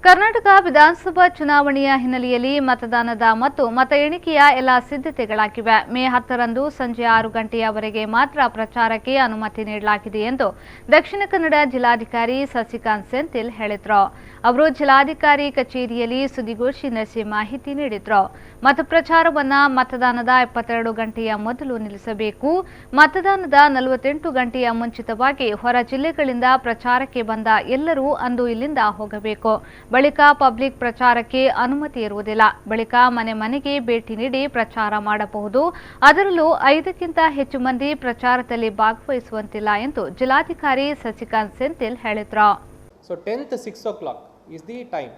ಕರ್ನಾಟಕ ವಿಧಾನಸಭಾ ಚುನಾವಣೆಯ ಹಿನ್ನೆಲೆಯಲ್ಲಿ ಮತದಾನದ ಮತ್ತು ಮತ ಎಣಿಕೆಯ ಎಲ್ಲ ಸಿದ್ಧತೆಗಳಾಗಿವೆ. ಮೇ 10ರಂದು ಸಂಜೆ 6 ಗಂಟೆಯವರೆಗೆ ಮಾತ್ರ ಪ್ರಚಾರಕ್ಕೆ ಅನುಮತಿ ನೀಡಲಾಗಿದೆ ಎಂದು ದಕ್ಷಿಣ ಕನ್ನಡ ಜಿಲ್ಲಾಧಿಕಾರಿ ಸಸಿಕಾಂತ್ ಸೆಂಥಿಲ್ ಹೇಳಿದರು. ಅವರು ಜಿಲ್ಲಾಧಿಕಾರಿ ಕಚೇರಿಯಲ್ಲಿ ಸುದ್ದಿಗೋಷ್ಠಿ ನಡೆಸಿ ಮಾಹಿತಿ ನೀಡಿದರು. ಮತ ಪ್ರಚಾರವನ್ನು ಮತದಾನದ 72 ಗಂಟೆಯ ಮೊದಲು ನಿಲ್ಲಿಸಬೇಕು. ಮತದಾನದ 48 ಗಂಟೆಯ ಮುಂಚಿತವಾಗಿ ಹೊರ ಜಿಲ್ಲೆಗಳಿಂದ ಪ್ರಚಾರಕ್ಕೆ ಬಂದ ಎಲ್ಲರೂ ಅಂದು ಇಲ್ಲಿಂದ ಹೋಗಬೇಕು. ಬಳಿಕ ಪಬ್ಲಿಕ್ ಪ್ರಚಾರಕ್ಕೆ ಅನುಮತಿ ಇರುವುದಿಲ್ಲ. ಬಳಿಕ ಮನೆ ಮನೆಗೆ ಭೇಟಿ ನೀಡಿ ಪ್ರಚಾರ ಮಾಡಬಹುದು. ಅದರಲ್ಲೂ 5ಕ್ಕಿಂತ ಹೆಚ್ಚು ಮಂದಿ ಪ್ರಚಾರದಲ್ಲಿ ಭಾಗವಹಿಸುವಂತಿಲ್ಲ ಎಂದು ಜಿಲ್ಲಾಧಿಕಾರಿ ಸಸಿಕಾಂತ್ ಸೆಂಥಿಲ್ ಹೇಳಿದರು. So 10th 6 o'clock is the time.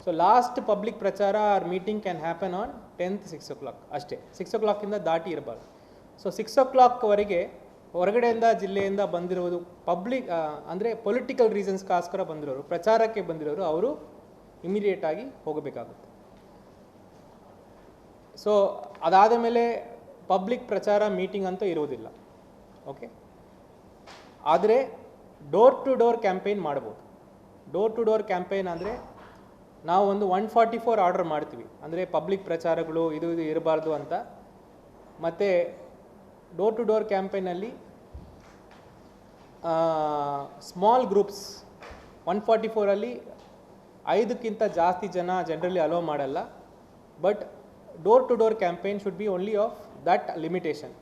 So last public prachara or meeting can happen on 10th 6 o'clock ಅಷ್ಟೇ. 6 o'clock ಇಂದ ದಾಟಿ ಇರಬಾರ್ದು. ಸೊ 6 o'clock ವರೆಗೆ ಹೊರಗಡೆಯಿಂದ ಜಿಲ್ಲೆಯಿಂದ ಬಂದಿರುವುದು ಪಬ್ಲಿಕ್ ಅಂದರೆ ಪೊಲಿಟಿಕಲ್ ರೀಸನ್ಸ್ಗೋಸ್ಕರ ಬಂದಿರೋರು, ಪ್ರಚಾರಕ್ಕೆ ಬಂದಿರೋರು ಅವರು ಇಮಿಡಿಯೇಟ್ ಆಗಿ ಹೋಗಬೇಕಾಗುತ್ತೆ. ಸೊ ಅದಾದ ಮೇಲೆ ಪಬ್ಲಿಕ್ ಪ್ರಚಾರ ಮೀಟಿಂಗ್ ಅಂತೂ ಇರುವುದಿಲ್ಲ. ಓಕೆ, ಆದರೆ ಡೋರ್ ಟು ಡೋರ್ ಕ್ಯಾಂಪೇನ್ ಮಾಡ್ಬೋದು. ಡೋರ್ ಟು ಡೋರ್ ಕ್ಯಾಂಪೇನ್ ಅಂದರೆ ನಾವು ಒಂದು 144 ಆರ್ಡರ್ ಮಾಡ್ತೀವಿ, ಅಂದರೆ ಪಬ್ಲಿಕ್ ಪ್ರಚಾರಗಳು ಇದು ಇರಬಾರ್ದು ಅಂತ. ಮತ್ತು ಡೋರ್ ಟು ಡೋರ್ ಕ್ಯಾಂಪೇನಲ್ಲಿ ಸ್ಮಾಲ್ ಗ್ರೂಪ್ಸ್ 144ಅಲ್ಲಿ 5ಕ್ಕಿಂತ ಜಾಸ್ತಿ ಜನ ಜನರಲಿ ಅಲೋ ಮಾಡಲ್ಲ. But door to door campaign should be only of that limitation.